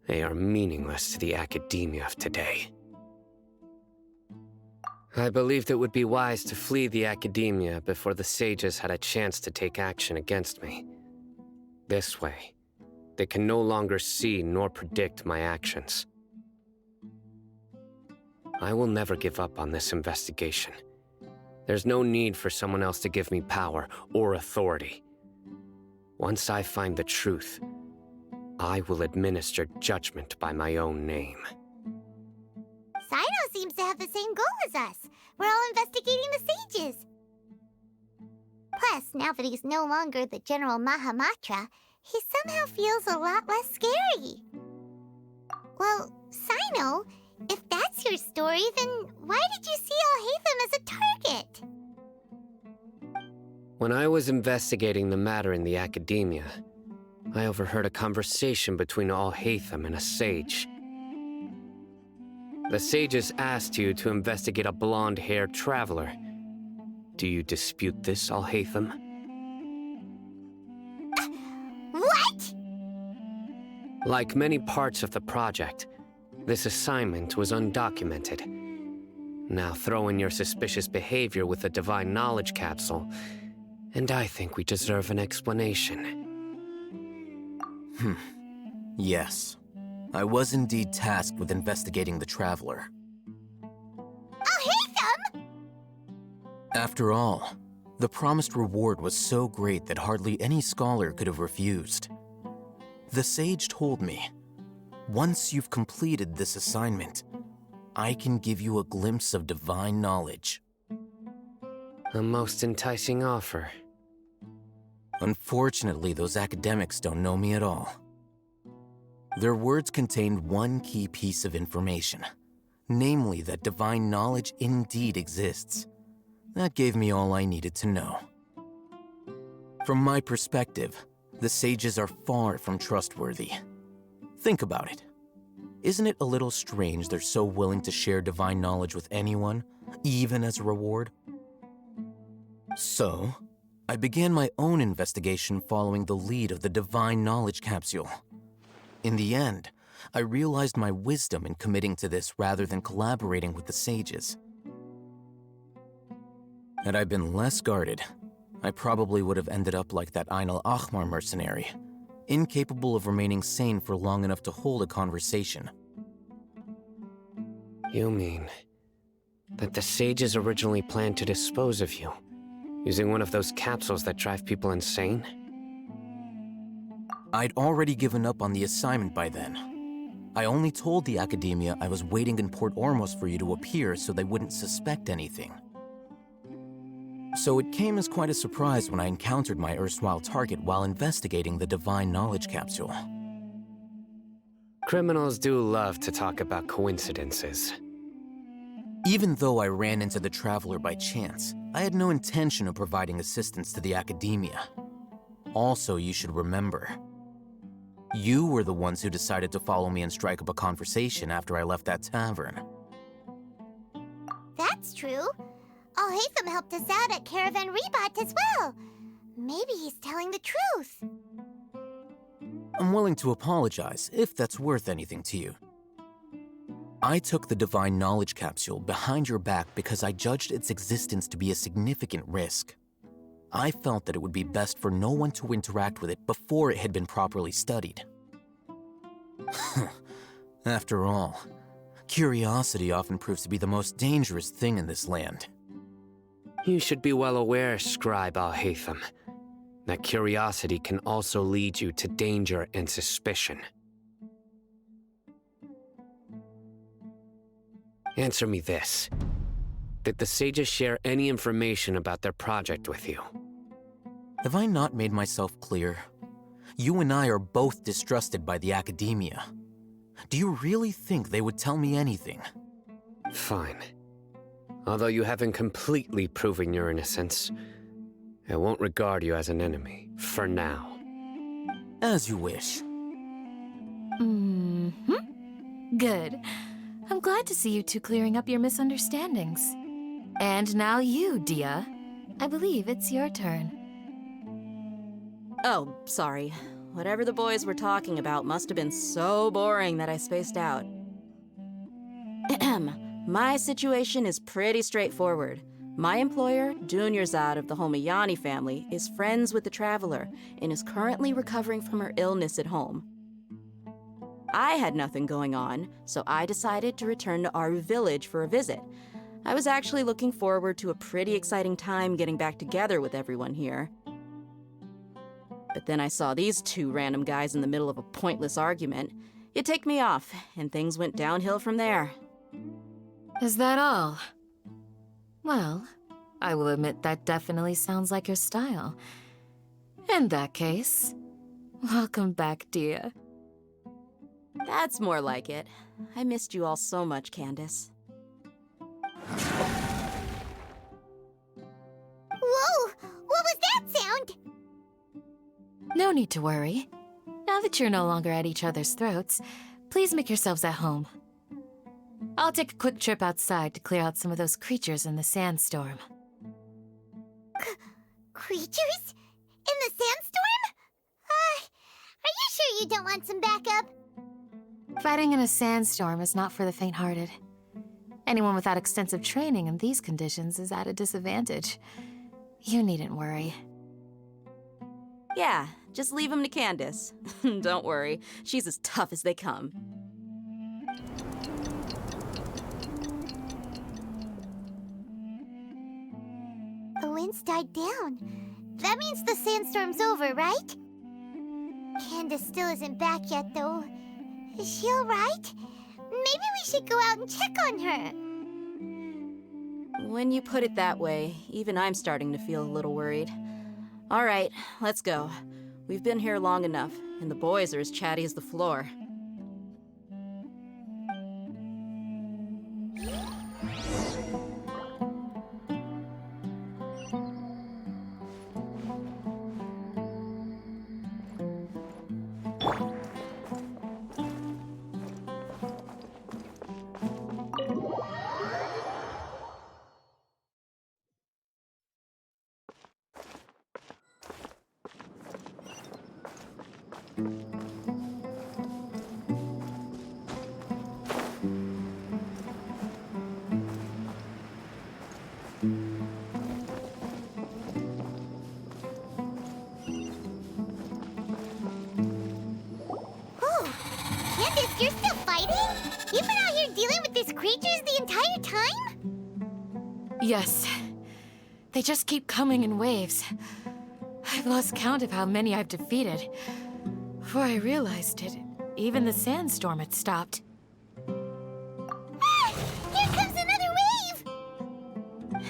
Speaker 9: they are meaningless to the academia of today. I believed it would be wise to flee the academia before the sages had a chance to take action against me. This way, they can no longer see nor predict my actions. I will never give up on this investigation. There's no need for someone else to give me power or authority. Once I find the truth, I will administer judgment by my own name.
Speaker 4: Cyno seems to have the same goal as us. We're all investigating the sages. Plus, now that he's no longer the General Mahamatra, he somehow feels a lot less scary. Well, Cyno, if that's your story, then why did you see Alhaitham as a target?
Speaker 9: When I was investigating the matter in the academia, I overheard a conversation between Alhaitham and a sage. The sages asked you to investigate a blonde-haired traveler. Do you dispute this, Alhaitham?
Speaker 4: What?
Speaker 9: Like many parts of the project, this assignment was undocumented. Now throw in your suspicious behavior with the Divine Knowledge Capsule, and I think we deserve an explanation.
Speaker 8: Yes. I was indeed tasked with investigating the traveler.
Speaker 4: Alhaitham!
Speaker 8: After all, the promised reward was so great that hardly any scholar could have refused. The sage told me, once you've completed this assignment, I can give you a glimpse of divine knowledge.
Speaker 9: A most enticing offer.
Speaker 8: Unfortunately, those academics don't know me at all. Their words contained one key piece of information, namely that divine knowledge indeed exists. That gave me all I needed to know. From my perspective, the sages are far from trustworthy. Think about it. Isn't it a little strange they're so willing to share divine knowledge with anyone, even as a reward? So, I began my own investigation following the lead of the Divine Knowledge Capsule. In the end, I realized my wisdom in committing to this rather than collaborating with the sages. Had I been less guarded, I probably would have ended up like that Ain al-Ahmar mercenary, incapable of remaining sane for long enough to hold a conversation.
Speaker 9: You mean that the sages originally planned to dispose of you, using one of those capsules that drive people insane?
Speaker 8: I'd already given up on the assignment by then. I only told the academia I was waiting in Port Ormos for you to appear so they wouldn't suspect anything. So it came as quite a surprise when I encountered my erstwhile target while investigating the Divine Knowledge Capsule.
Speaker 9: Criminals do love to talk about coincidences.
Speaker 8: Even though I ran into the traveler by chance, I had no intention of providing assistance to the academia. Also, you should remember, You were the ones who decided to follow me and strike up a conversation after I left that tavern.
Speaker 4: That's true. Haytham helped us out at Caravan Ribat as well. Maybe he's telling the truth.
Speaker 8: I'm willing to apologize, if that's worth anything to you. I took the divine knowledge capsule behind your back because I judged its existence to be a significant risk. I felt that it would be best for no one to interact with it before it had been properly studied. After all, curiosity often proves to be the most dangerous thing in this land.
Speaker 9: You should be well aware, Scribe Haytham, that curiosity can also lead you to danger and suspicion. Answer me this. Did the sages share any information about their project with you?
Speaker 8: Have I not made myself clear? You and I are both distrusted by the academia. Do you really think they would tell me anything?
Speaker 9: Fine. Although you haven't completely proven your innocence, I won't regard you as an enemy, for now.
Speaker 8: As you wish.
Speaker 7: Good. I'm glad to see you two clearing up your misunderstandings. And now you, Dia. I believe it's your turn.
Speaker 10: Oh, sorry. Whatever the boys were talking about must have been so boring that I spaced out. My situation is pretty straightforward. My employer, Dunyarzad of the Homayani family, is friends with the Traveler and is currently recovering from her illness at home. I had nothing going on, so I decided to return to Aaru village for a visit. I was actually looking forward to a pretty exciting time getting back together with everyone here. But then I saw these two random guys in the middle of a pointless argument. It ticked me off, and things went downhill from there.
Speaker 7: Is that all? Well, I will admit that definitely sounds like your style. In that case, welcome back, Dia.
Speaker 10: That's more like it. I missed you all so much, Candace.
Speaker 4: Whoa! What was that sound?
Speaker 7: No need to worry. Now that you're no longer at each other's throats, please make yourselves at home. I'll take a quick trip outside to clear out some of those creatures in the sandstorm.
Speaker 4: Creatures? In the sandstorm? Are you sure you don't want some backup?
Speaker 7: Fighting in a sandstorm is not for the faint-hearted. Anyone without extensive training in these conditions is at a disadvantage. You needn't worry.
Speaker 10: Yeah, just leave him to Candace. Don't worry, she's as tough as they come.
Speaker 4: The wind's died down. That means the sandstorm's over, right? Candace still isn't back yet, though. Is she alright? Maybe we should go out and check on her.
Speaker 10: When you put it that way, even I'm starting to feel a little worried. All right, let's go. We've been here long enough, and the boys are as chatty as the floor.
Speaker 4: Candace, you're still fighting? You've been out here dealing with these creatures the entire time?
Speaker 7: Yes. They just keep coming in waves. I've lost count of how many I've defeated. Before I realized it, even the sandstorm had stopped.
Speaker 4: Ah! Here comes another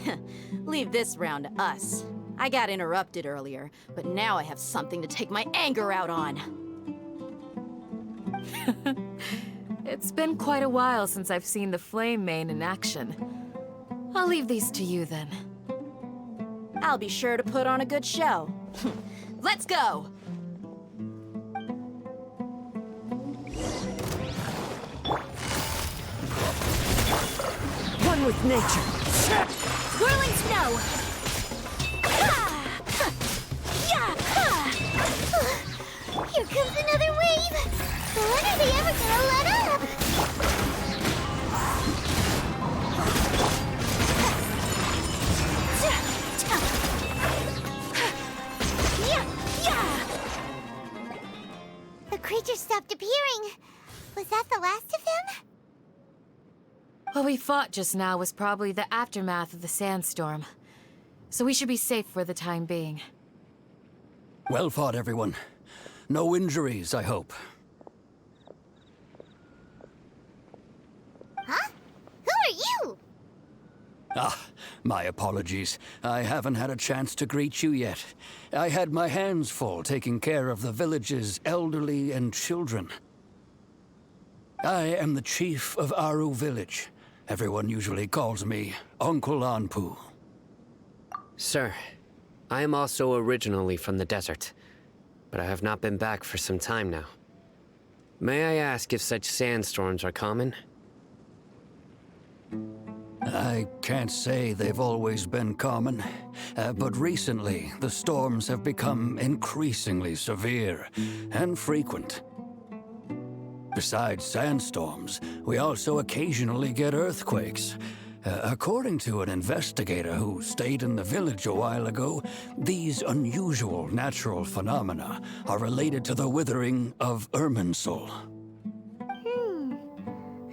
Speaker 4: wave!
Speaker 10: Leave this round to us. I got interrupted earlier, but now I have something to take my anger out on.
Speaker 7: It's been quite a while since I've seen the Flame Mane in action. I'll leave these to you then.
Speaker 10: I'll be sure to put on a good show. Let's go!
Speaker 11: with nature.
Speaker 3: Whirling snow!
Speaker 4: Here comes another wave! When are they ever gonna let up? The creature stopped appearing. Was that the last of them?
Speaker 7: What we fought just now was probably the aftermath of the sandstorm. So we should be safe for the time being.
Speaker 12: Well fought, everyone. No injuries, I hope.
Speaker 4: Huh? Who are you?
Speaker 12: Ah, my apologies. I haven't had a chance to greet you yet. I had my hands full taking care of the village's elderly and children. I am the chief of Aaru village. Everyone usually calls me Uncle Anpu.
Speaker 9: Sir, I am also originally from the desert, but I have not been back for some time now. May I ask if such sandstorms are common?
Speaker 12: I can't say they've always been common, but recently the storms have become increasingly severe and frequent. Besides sandstorms, we also occasionally get earthquakes. According to an investigator who stayed in the village a while ago, these unusual natural phenomena are related to the withering of Irminsul.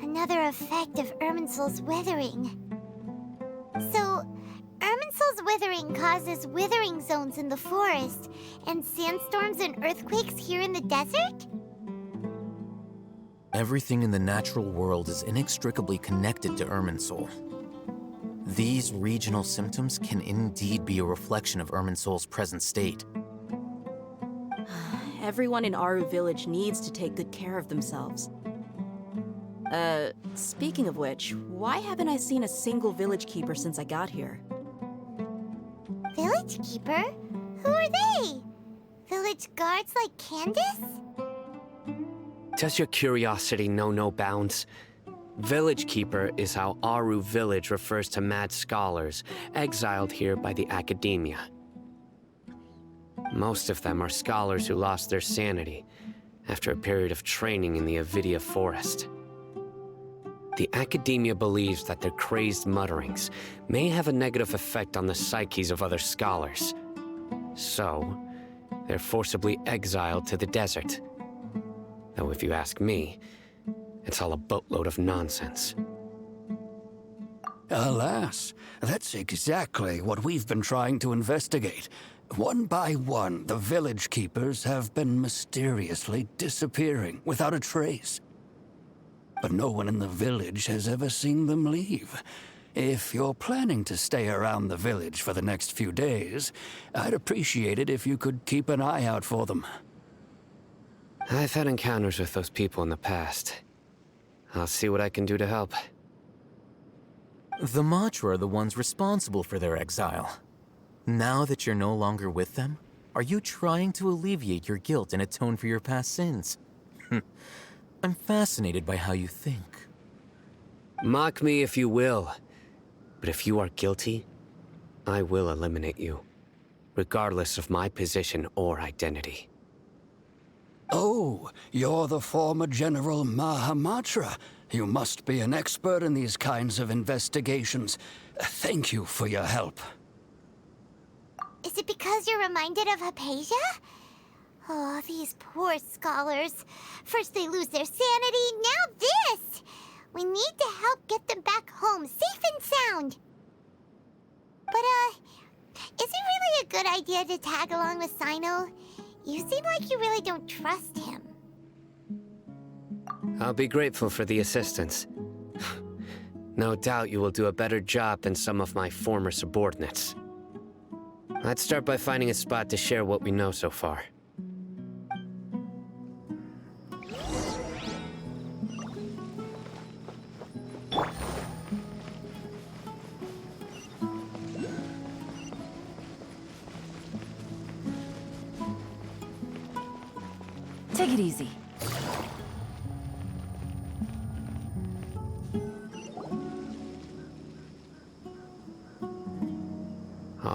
Speaker 4: Another effect of Irminsul's withering. So, Irminsul's withering causes withering zones in the forest, and sandstorms and earthquakes here in the desert?
Speaker 8: Everything in the natural world is inextricably connected to Irminsul. These regional symptoms can indeed be a reflection of Irminsul's present state.
Speaker 10: Everyone in Aaru village needs to take good care of themselves. Speaking of which, why haven't I seen a single village keeper since I got here?
Speaker 4: Village keeper? Who are they? Village guards like Candace?
Speaker 9: Does your curiosity know no bounds? Village Keeper is how Aaru village refers to mad scholars exiled here by the academia. Most of them are scholars who lost their sanity after a period of training in the Avidia forest. The academia believes that their crazed mutterings may have a negative effect on the psyches of other scholars. So, they're forcibly exiled to the desert. Though if you ask me, it's all a boatload of nonsense.
Speaker 12: Alas, that's exactly what we've been trying to investigate. One by one, the village keepers have been mysteriously disappearing without a trace. But no one in the village has ever seen them leave. If you're planning to stay around the village for the next few days, I'd appreciate it if you could keep an eye out for them.
Speaker 9: I've had encounters with those people in the past. I'll see what I can do to help.
Speaker 8: The Matra are the ones responsible for their exile. Now that you're no longer with them, are you trying to alleviate your guilt and atone for your past sins? I'm fascinated by how you think.
Speaker 9: Mock me if you will, but if you are guilty, I will eliminate you, regardless of my position or identity.
Speaker 12: Oh, you're the former General Mahamatra. You must be an expert in these kinds of investigations. Thank you for your help.
Speaker 4: Is it because you're reminded of Haypasia? Oh, these poor scholars. First they lose their sanity, now this! We need to help get them back home, safe and sound. But, is it really a good idea to tag along with Cyno? You seem like you really don't trust him.
Speaker 9: I'll be grateful for the assistance. No doubt you will do a better job than some of my former subordinates. Let's start by finding a spot to share what we know so far.
Speaker 3: Take it easy.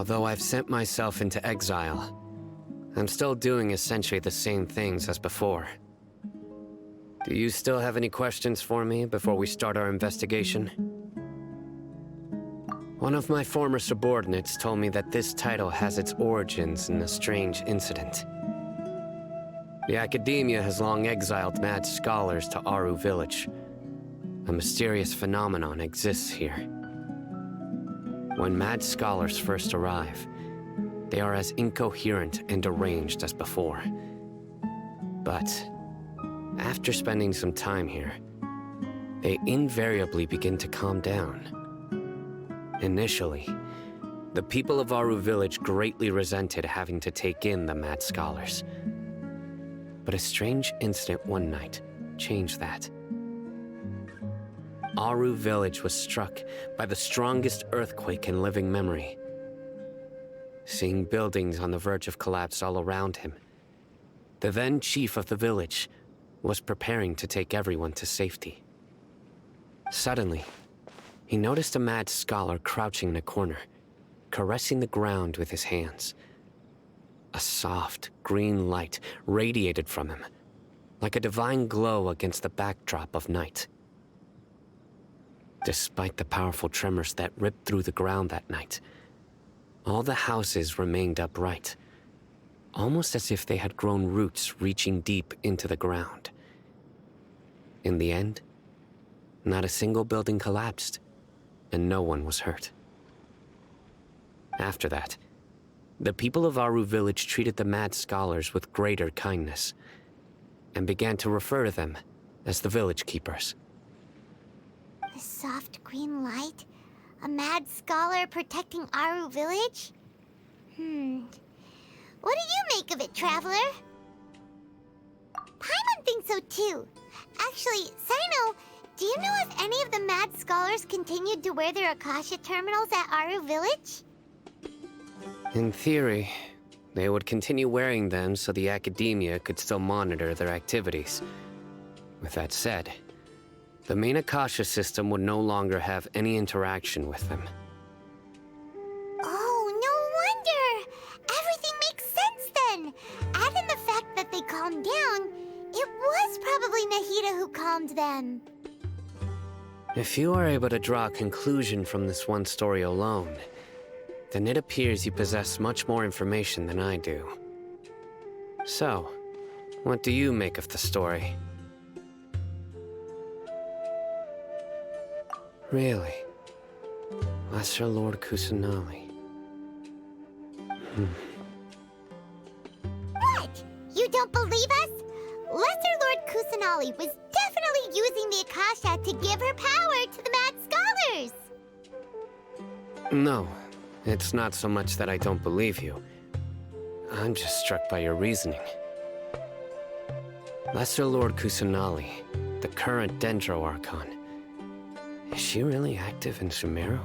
Speaker 9: Although I've sent myself into exile, I'm still doing essentially the same things as before. Do you still have any questions for me before we start our investigation? One of my former subordinates told me that this title has its origins in a strange incident. The Academia has long exiled mad scholars to Aaru village. A mysterious phenomenon exists here. When mad scholars first arrive, they are as incoherent and deranged as before. But after spending some time here, they invariably begin to calm down. Initially, the people of Aaru village greatly resented having to take in the mad scholars. But a strange incident one night changed that. Aaru village was struck by the strongest earthquake in living memory. Seeing buildings on the verge of collapse all around him, the then chief of the village was preparing to take everyone to safety. Suddenly, he noticed a mad scholar crouching in a corner, caressing the ground with his hands. A soft, green light radiated from him, like a divine glow against the backdrop of night. Despite the powerful tremors that ripped through the ground that night, all the houses remained upright, almost as if they had grown roots reaching deep into the ground. In the end, not a single building collapsed, and no one was hurt. After that, the people of Aaru village treated the mad scholars with greater kindness, and began to refer to them as the village keepers.
Speaker 4: The soft green light? A mad scholar protecting Aaru village? What do you make of it, Traveler? Paimon thinks so too. Actually, Cyno, do you know if any of the mad scholars continued to wear their Akasha terminals at Aaru village?
Speaker 9: In theory, they would continue wearing them so the Academia could still monitor their activities. With that said, the main Akasha system would no longer have any interaction with them.
Speaker 4: Oh, no wonder! Everything makes sense then! Add in the fact that they calmed down, it was probably Nahida who calmed them.
Speaker 9: If you are able to draw a conclusion from this one story alone, then it appears you possess much more information than I do. So, what do you make of the story? Really? Lesser Lord Kusanali.
Speaker 4: What? You don't believe us? Lesser Lord Kusanali was definitely using the Akasha to give her power to the mad scholars!
Speaker 9: No, it's not so much that I don't believe you. I'm just struck by your reasoning. Lesser Lord Kusanali, the current Dendro Archon, is she really active in Sumeru?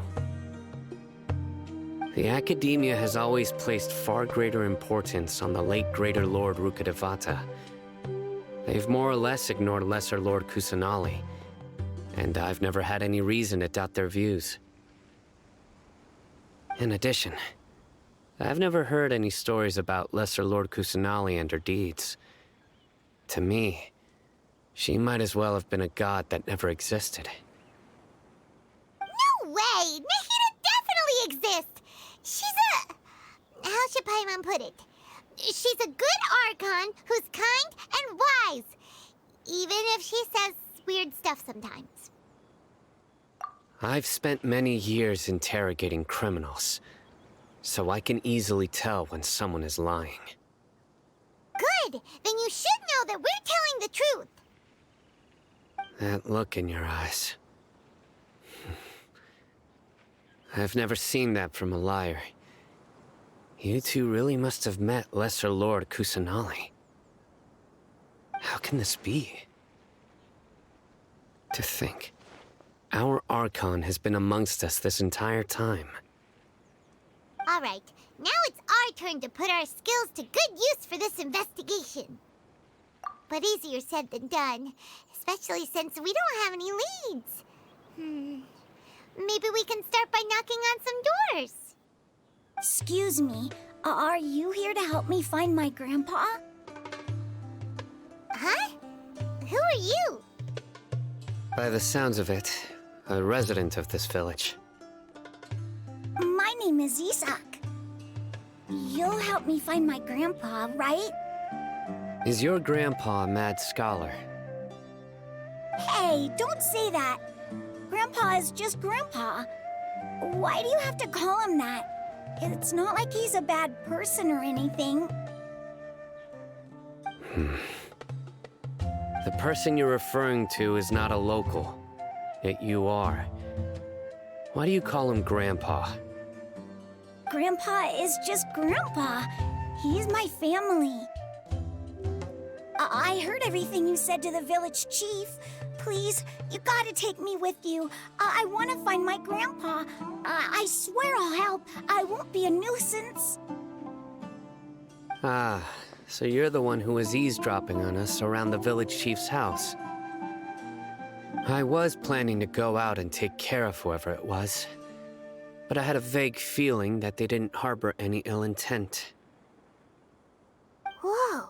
Speaker 9: The Academia has always placed far greater importance on the late Greater Lord Rukkhadevata. They've more or less ignored Lesser Lord Kusanali, and I've never had any reason to doubt their views. In addition, I've never heard any stories about Lesser Lord Kusanali and her deeds. To me, she might as well have been a god that never existed.
Speaker 4: No way! Nahida definitely exists! She's a... how should Paimon put it? She's a good Archon who's kind and wise, even if she says weird stuff sometimes.
Speaker 9: I've spent many years interrogating criminals, so I can easily tell when someone is lying.
Speaker 4: Good! Then you should know that we're telling the truth!
Speaker 9: That look in your eyes. I've never seen that from a liar. You two really must have met Lesser Lord Kusanali. How can this be? To think, our Archon has been amongst us this entire time.
Speaker 4: Alright, now it's our turn to put our skills to good use for this investigation. But easier said than done, especially since we don't have any leads. Maybe we can start by knocking on some doors.
Speaker 2: Excuse me, are you here to help me find my grandpa?
Speaker 4: Huh? Who are you?
Speaker 9: By the sounds of it, a resident of this village.
Speaker 2: My name is Isak. You'll help me find my grandpa, right?
Speaker 9: Is your grandpa a mad scholar?
Speaker 2: Hey, don't say that. Grandpa is just Grandpa. Why do you have to call him that? It's not like he's a bad person or anything.
Speaker 9: The person you're referring to is not a local, yet you are. Why do you call him Grandpa?
Speaker 2: Grandpa is just Grandpa. He's my family. I heard everything you said to the village chief. Please, you gotta take me with you. I want to find my grandpa. I swear I'll help. I won't be a nuisance.
Speaker 9: Ah, so you're the one who was eavesdropping on us around the village chief's house. I was planning to go out and take care of whoever it was, but I had a vague feeling that they didn't harbor any ill intent.
Speaker 4: Whoa.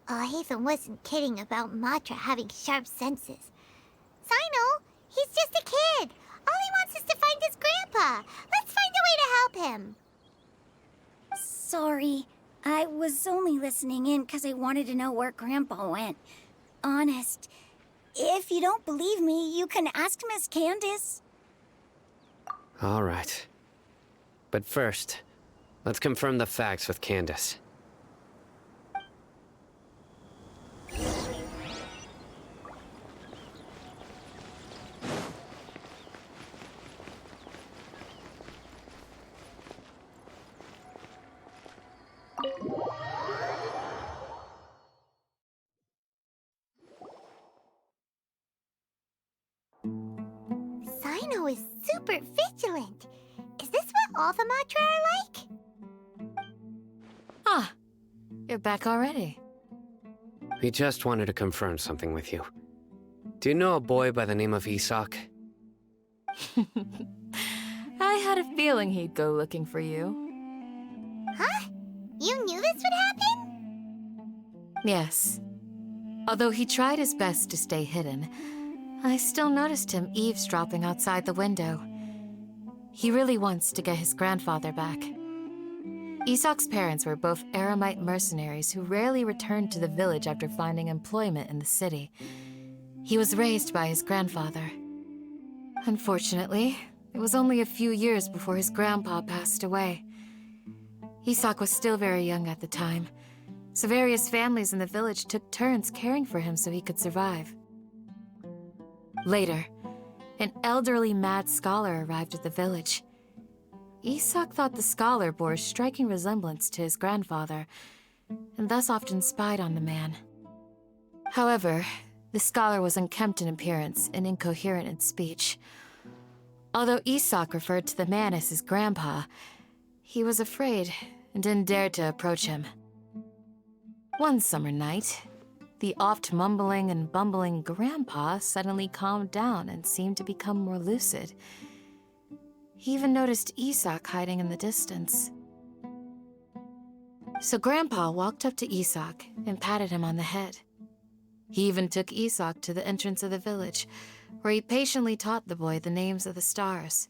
Speaker 4: Haytham wasn't kidding about Matra having sharp senses. Cyno, he's just a kid. All he wants is to find his grandpa. Let's find a way to help him.
Speaker 2: Sorry. I was only listening in because I wanted to know where Grandpa went. Honest. If you don't believe me, you can ask Miss Candace.
Speaker 9: All right. But first, let's confirm the facts with Candace.
Speaker 4: Cyno is super vigilant. Is this what all the Matra are like?
Speaker 7: Ah, you're back already.
Speaker 9: We just wanted to confirm something with you. Do you know a boy by the name of Isak?
Speaker 7: I had a feeling he'd go looking for you.
Speaker 4: Huh? You knew this would happen?
Speaker 7: Yes. Although he tried his best to stay hidden, I still noticed him eavesdropping outside the window. He really wants to get his grandfather back. Isak's parents were both Aramite mercenaries who rarely returned to the village after finding employment in the city. He was raised by his grandfather. Unfortunately, it was only a few years before his grandpa passed away. Isak was still very young at the time, so various families in the village took turns caring for him so he could survive. Later, an elderly mad scholar arrived at the village. Isak thought the scholar bore a striking resemblance to his grandfather, and thus often spied on the man. However, the scholar was unkempt in appearance and incoherent in speech. Although Isak referred to the man as his grandpa, he was afraid and didn't dare to approach him. One summer night, the oft mumbling and bumbling grandpa suddenly calmed down and seemed to become more lucid. He even noticed Isak hiding in the distance. So Grandpa walked up to Isak and patted him on the head. He even took Isak to the entrance of the village, where he patiently taught the boy the names of the stars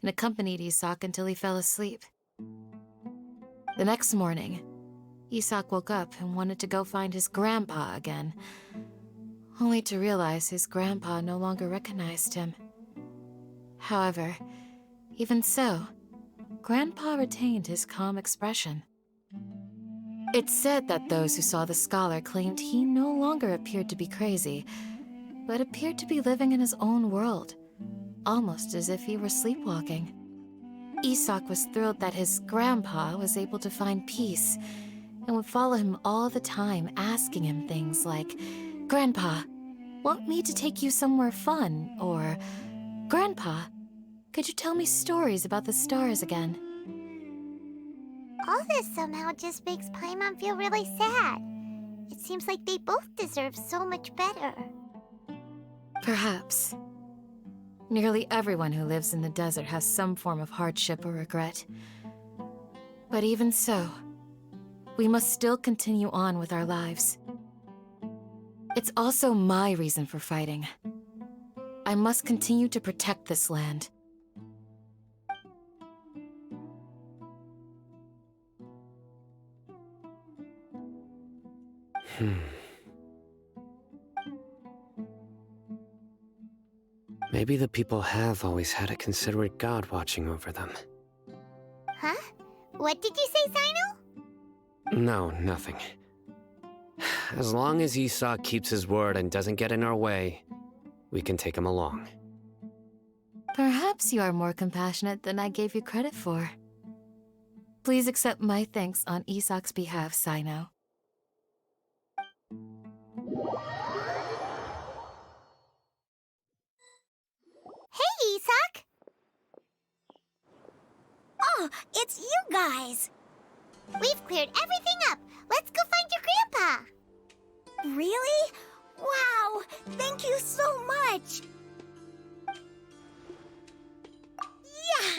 Speaker 7: and accompanied Isak until he fell asleep. The next morning, Isak woke up and wanted to go find his grandpa again, only to realize his grandpa no longer recognized him. However, even so, Grandpa retained his calm expression. It's said that those who saw the scholar claimed he no longer appeared to be crazy, but appeared to be living in his own world, almost as if he were sleepwalking. Isak was thrilled that his grandpa was able to find peace and would follow him all the time, asking him things like, "Grandpa, want me to take you somewhere fun?" or, "Grandpa, could you tell me stories about the stars again?"
Speaker 4: All this somehow just makes Paimon feel really sad. It seems like they both deserve so much better.
Speaker 7: Perhaps. Nearly everyone who lives in the desert has some form of hardship or regret. But even so, we must still continue on with our lives. It's also my reason for fighting. I must continue to protect this land.
Speaker 9: Maybe the people have always had a considerate god watching over them.
Speaker 4: Huh? What did you say, Cyno?
Speaker 9: No, nothing. As long as Esau keeps his word and doesn't get in our way, we can take him along.
Speaker 7: Perhaps you are more compassionate than I gave you credit for. Please accept my thanks on Isak's behalf, Cyno.
Speaker 4: Hey, Isak! Oh, it's you guys! We've cleared everything up. Let's go find your grandpa! Really? Wow! Thank you so much! Yeah!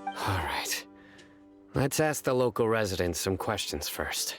Speaker 9: All right. Let's ask the local residents some questions first.